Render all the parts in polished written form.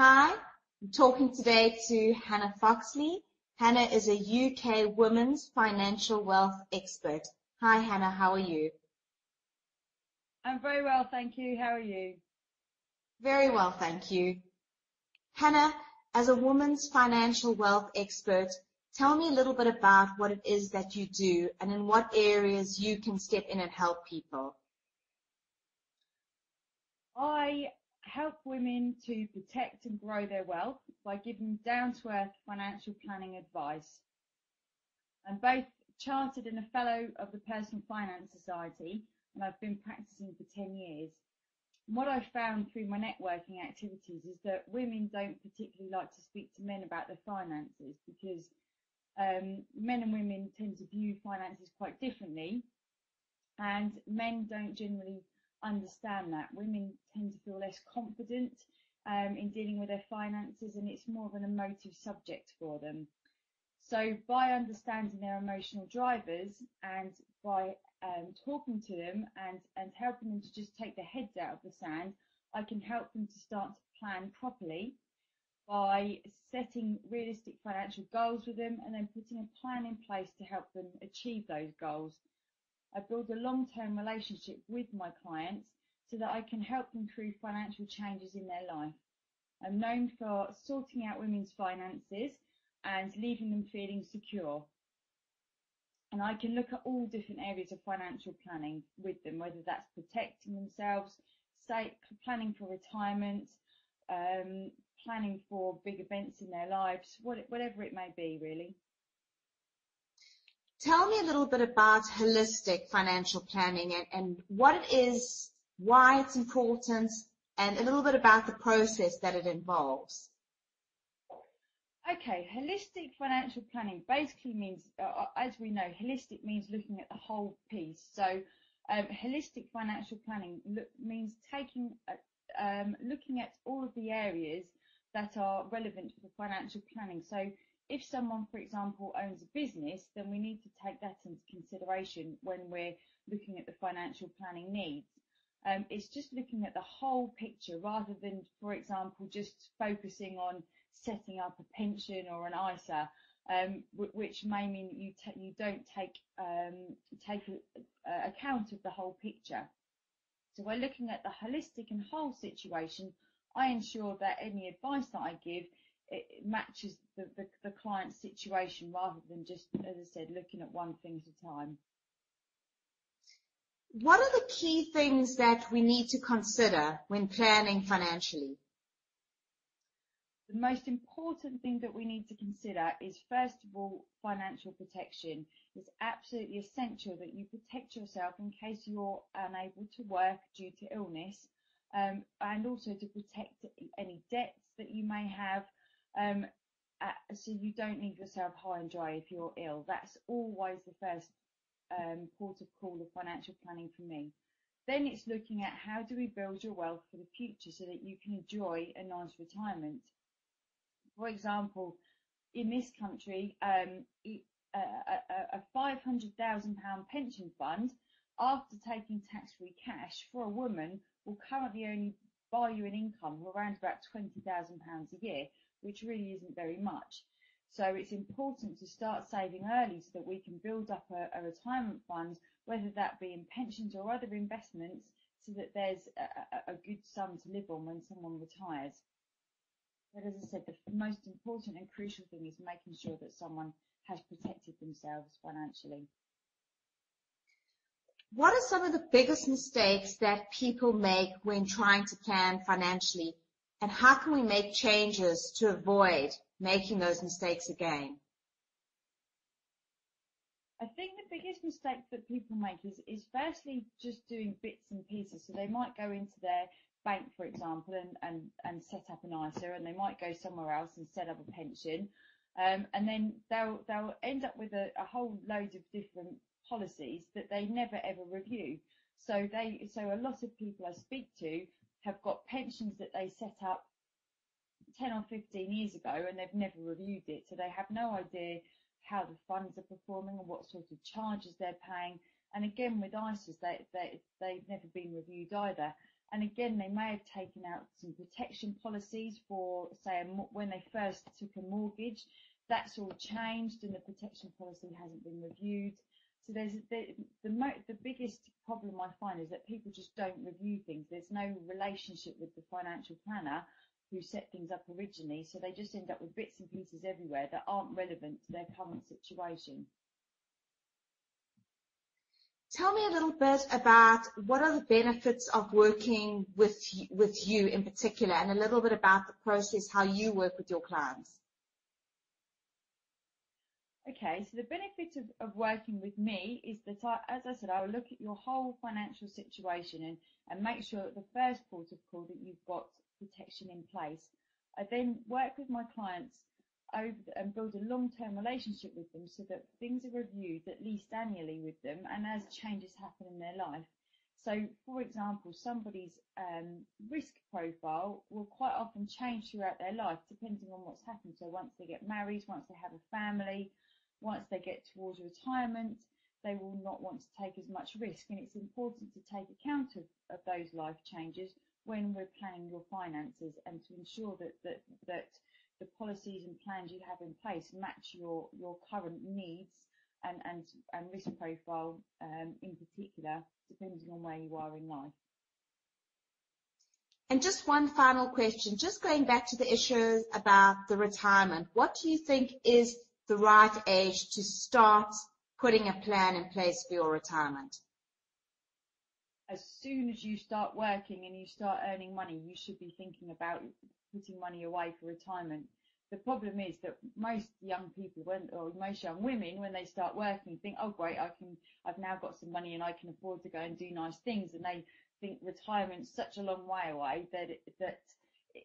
Hi, I'm talking today to Hannah Foxley. Hannah is a UK women's financial wealth expert. Hi Hannah, how are you? I'm very well, thank you. How are you? Very well, thank you. Hannah, as a woman's financial wealth expert, tell me a little bit about what it is that you do and in what areas you can step in and help people. I help women to protect and grow their wealth by giving down-to-earth financial planning advice. I'm both chartered and a fellow of the Personal Finance Society, and I've been practicing for 10 years. And what I've found through my networking activities is that women don't particularly like to speak to men about their finances because men and women tend to view finances quite differently, and men don't generally understand that. Women tend to feel less confident in dealing with their finances, and it's more of an emotive subject for them. So by understanding their emotional drivers and by talking to them and helping them to just take their heads out of the sand, I can help them to start to plan properly by setting realistic financial goals with them and then putting a plan in place to help them achieve those goals. I build a long-term relationship with my clients so that I can help them through financial changes in their life. I'm known for sorting out women's finances and leaving them feeling secure. And I can look at all different areas of financial planning with them, whether that's protecting themselves, planning for retirement, planning for big events in their lives, whatever it may be, really. Tell me a little bit about holistic financial planning and what it is, why it's important, and a little bit about the process that it involves. Okay, holistic financial planning basically means, as we know, holistic means looking at the whole piece. So holistic financial planning means looking at all of the areas that are relevant for financial planning. So if someone, for example, owns a business, then we need to take that into consideration when we're looking at the financial planning needs. It's just looking at the whole picture rather than, for example, just focusing on setting up a pension or an ISA, which may mean that you don't take account of the whole picture. So by looking at the holistic and whole situation, I ensure that any advice that I give, it matches the client's situation rather than just, as I said, looking at one thing at a time. What are the key things that we need to consider when planning financially? The most important thing that we need to consider is, first of all, financial protection. It's absolutely essential that you protect yourself in case you're unable to work due to illness, and also to protect any debts that you may have, so you don't leave yourself high and dry if you're ill. That's always the first port of call of financial planning for me. Then it's looking at how do we build your wealth for the future so that you can enjoy a nice retirement. For example, in this country, a £500,000 pension fund, after taking tax-free cash for a woman, will currently only buy you an income of around about £20,000 a year, which really isn't very much. So it's important to start saving early so that we can build up a retirement fund, whether that be in pensions or other investments, so that there's a good sum to live on when someone retires. But as I said, the most important and crucial thing is making sure that someone has protected themselves financially. What are some of the biggest mistakes that people make when trying to plan financially, and how can we make changes to avoid making those mistakes again? I think the biggest mistake that people make is firstly just doing bits and pieces. So they might go into their bank, for example, and set up an ISA, and they might go somewhere else and set up a pension, and then they'll end up with a whole load of different policies that they never ever review. So a lot of people I speak to have got pensions that they set up 10 or 15 years ago and they've never reviewed it, so they have no idea how the funds are performing and what sort of charges they're paying. And again, with ISAs, they've never been reviewed either. And again, they may have taken out some protection policies for, say, when they first took a mortgage. That's all changed and the protection policy hasn't been reviewed. So there's the biggest problem I find is that people just don't review things. There's no relationship with the financial planner who set things up originally, so they just end up with bits and pieces everywhere that aren't relevant to their current situation. Tell me a little bit about what are the benefits of working with you in particular, and a little bit about the process, how you work with your clients. Okay, so the benefit of working with me is that, as I said, I will look at your whole financial situation and make sure that the first port of call that you've got protection in place. I then work with my clients and build a long-term relationship with them so that things are reviewed at least annually with them and as changes happen in their life. So, for example, somebody's risk profile will quite often change throughout their life depending on what's happened. So once they get married, once they have a family, once they get towards retirement, they will not want to take as much risk. And it's important to take account of those life changes when we're planning your finances and to ensure that the policies and plans you have in place match your current needs and risk profile in particular, depending on where you are in life. And just one final question, just going back to the issue about the retirement, what do you think is the right age to start putting a plan in place for your retirement? As soon as you start working and you start earning money, you should be thinking about putting money away for retirement. The problem is that most young people, or most young women, when they start working, think, oh great, I've now got some money and I can afford to go and do nice things, and they think retirement's such a long way away that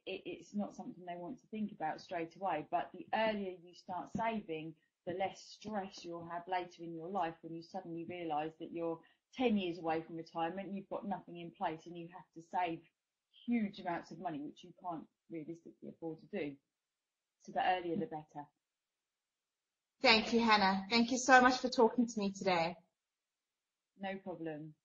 it's not something they want to think about straight away. But the earlier you start saving, the less stress you'll have later in your life when you suddenly realise that you're 10 years away from retirement, you've got nothing in place and you have to save huge amounts of money, which you can't realistically afford to do. So the earlier the better. Thank you, Hannah. Thank you so much for talking to me today. No problem.